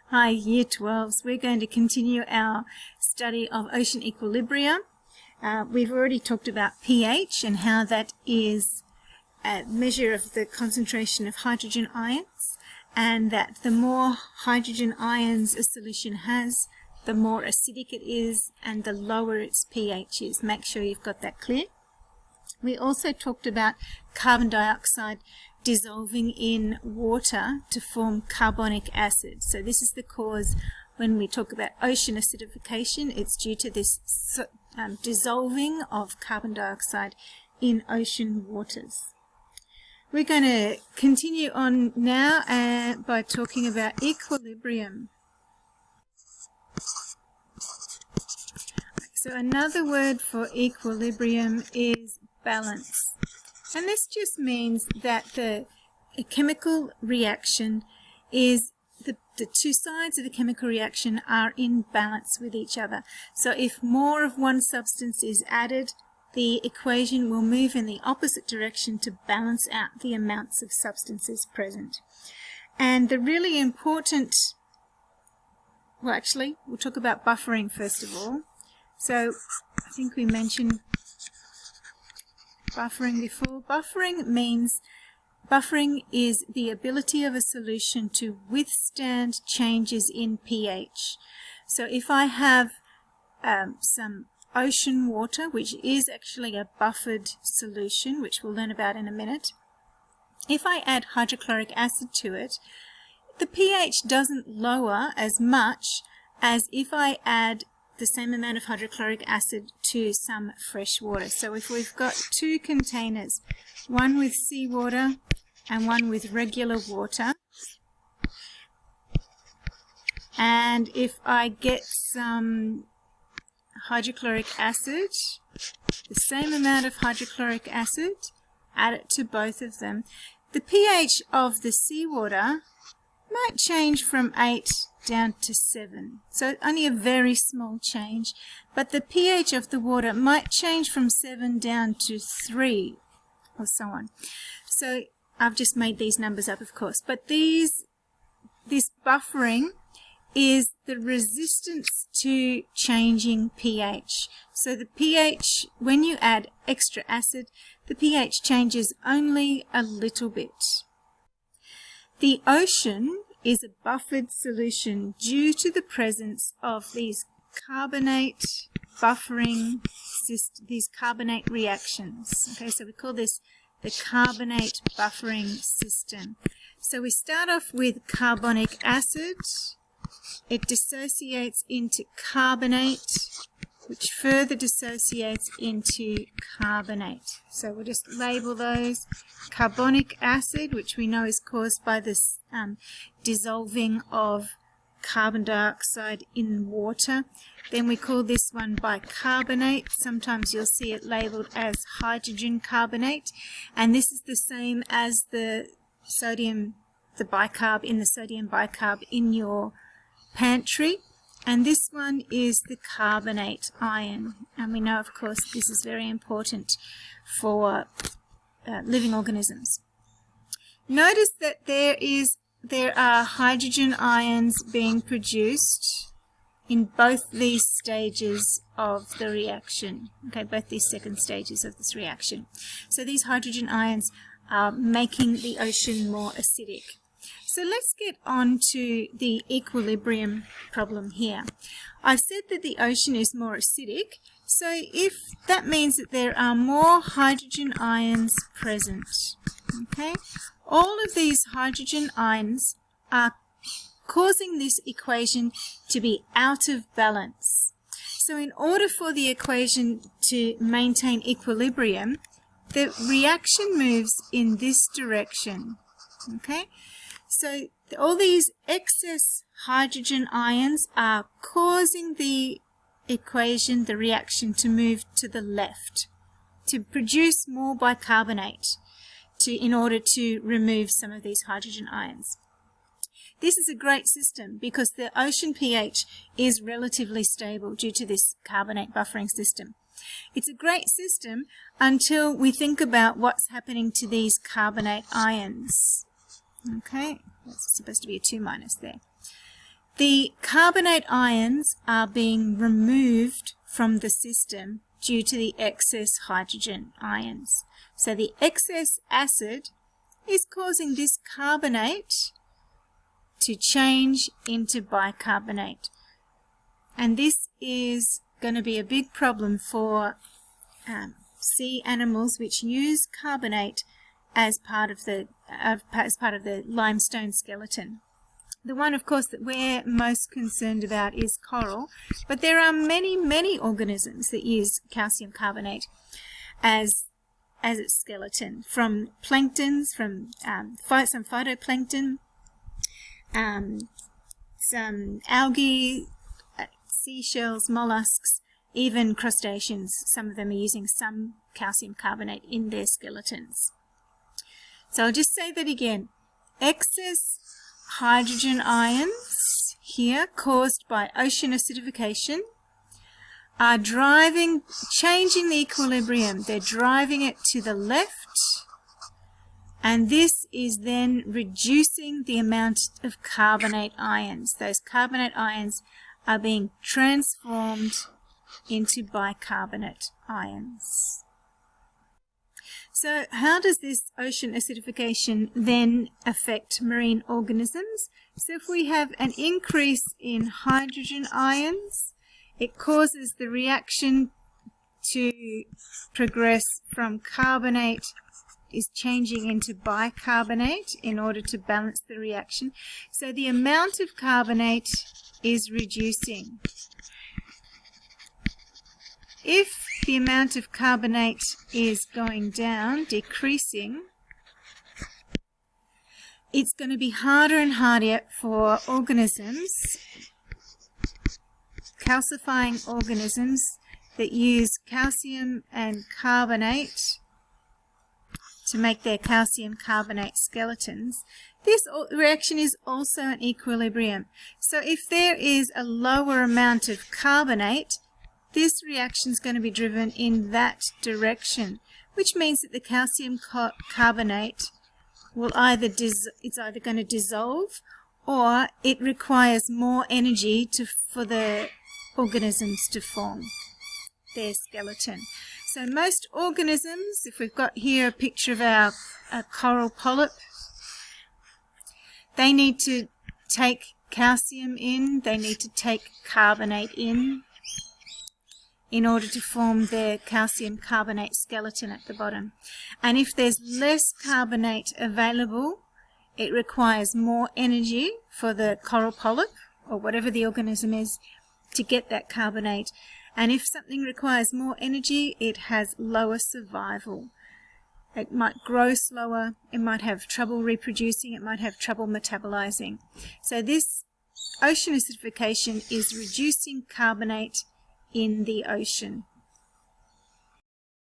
Hi, Year 12s. We're going to continue our study of ocean equilibrium. We've already talked about pH and how that is a measure of the concentration of hydrogen ions, and that the more hydrogen ions a solution has, the more acidic it is and the lower its pH is. Make sure you've got that clear. We also talked about carbon dioxide dissolving in water to form carbonic acid. So this is the cause when we talk about ocean acidification. It's due to this dissolving of carbon dioxide in ocean waters. We're going to continue on now by talking about equilibrium. So another word for equilibrium is balance. And this just means that a chemical reaction is the two sides of the chemical reaction are in balance with each other. So if more of one substance is added, the equation will move in the opposite direction to balance out the amounts of substances present. And the really important, well, actually, we'll talk about buffering first of all. So I think we mentioned buffering before. Buffering is the ability of a solution to withstand changes in pH. So if I have some ocean water, which is actually a buffered solution, which we'll learn about in a minute, if I add hydrochloric acid to it, the pH doesn't lower as much as if I add the same amount of hydrochloric acid to some fresh water. So if we've got two containers, one with seawater and one with regular water, and if I get some hydrochloric acid, the same amount of hydrochloric acid, add it to both of them, the pH of the seawater might change from 8 down to 7. So only a very small change. But the pH of the water might change from 7 down to 3 or so on. So I've just made these numbers up, of course. But this buffering is the resistance to changing pH. So the pH, when you add extra acid, the pH changes only a little bit. The ocean is a buffered solution due to the presence of these carbonate buffering, these carbonate reactions. Okay, so we call this the carbonate buffering system. So we start off with carbonic acid. It dissociates into carbonate, which further dissociates into carbonate. So we'll just label those. Carbonic acid, which we know is caused by this dissolving of carbon dioxide in water. Then we call this one bicarbonate. Sometimes you'll see it labeled as hydrogen carbonate. And this is the same as the sodium, the bicarb in the sodium bicarb in your pantry. And this one is the carbonate ion. And we know, of course, this is very important for living organisms. Notice that there are hydrogen ions being produced in both these stages of the reaction. Okay, both these second stages of this reaction. So these hydrogen ions are making the ocean more acidic. So let's get on to the equilibrium problem here. I've said that the ocean is more acidic, so if that means that there are more hydrogen ions present, okay, all of these hydrogen ions are causing this equation to be out of balance. So in order for the equation to maintain equilibrium, the reaction moves in this direction, okay? So all these excess hydrogen ions are causing the equation, the reaction, to move to the left, to produce more bicarbonate in order to remove some of these hydrogen ions. This is a great system because the ocean pH is relatively stable due to this carbonate buffering system. It's a great system until we think about what's happening to these carbonate ions. Okay, that's supposed to be a 2 minus there. the carbonate ions are being removed from the system due to the excess hydrogen ions. So the excess acid is causing this carbonate to change into bicarbonate. And this is going to be a big problem for sea animals which use carbonate as part of the limestone skeleton. The one, of course, that we're most concerned about is coral, but there are many organisms that use calcium carbonate as its skeleton, from planktons, from some phytoplankton, some algae, seashells, mollusks, even crustaceans. Some of them are using some calcium carbonate in their skeletons. So I'll just say that again. Excess hydrogen ions here caused by ocean acidification are changing the equilibrium. They're driving it to the left, and this is then reducing the amount of carbonate ions. Those carbonate ions are being transformed into bicarbonate ions. So how does this ocean acidification then affect marine organisms? So if we have an increase in hydrogen ions, it causes the reaction to progress from carbonate is changing into bicarbonate in order to balance the reaction. So the amount of carbonate is reducing. If the amount of carbonate is going down, decreasing, it's going to be harder and harder for organisms, calcifying organisms that use calcium and carbonate to make their calcium carbonate skeletons. This reaction is also an equilibrium. So if there is a lower amount of carbonate, this reaction is going to be driven in that direction, which means that the calcium carbonate will it's either going to dissolve, or it requires more energy for the organisms to form their skeleton. So most organisms, if we've got here a picture of a coral polyp, they need to take calcium in, they need to take carbonate in order to form their calcium carbonate skeleton at the bottom. And if there's less carbonate available, it requires more energy for the coral polyp, or whatever the organism is, to get that carbonate. And if something requires more energy, it has lower survival. It might grow slower, it might have trouble reproducing, it might have trouble metabolizing. So this ocean acidification is reducing carbonate in the ocean.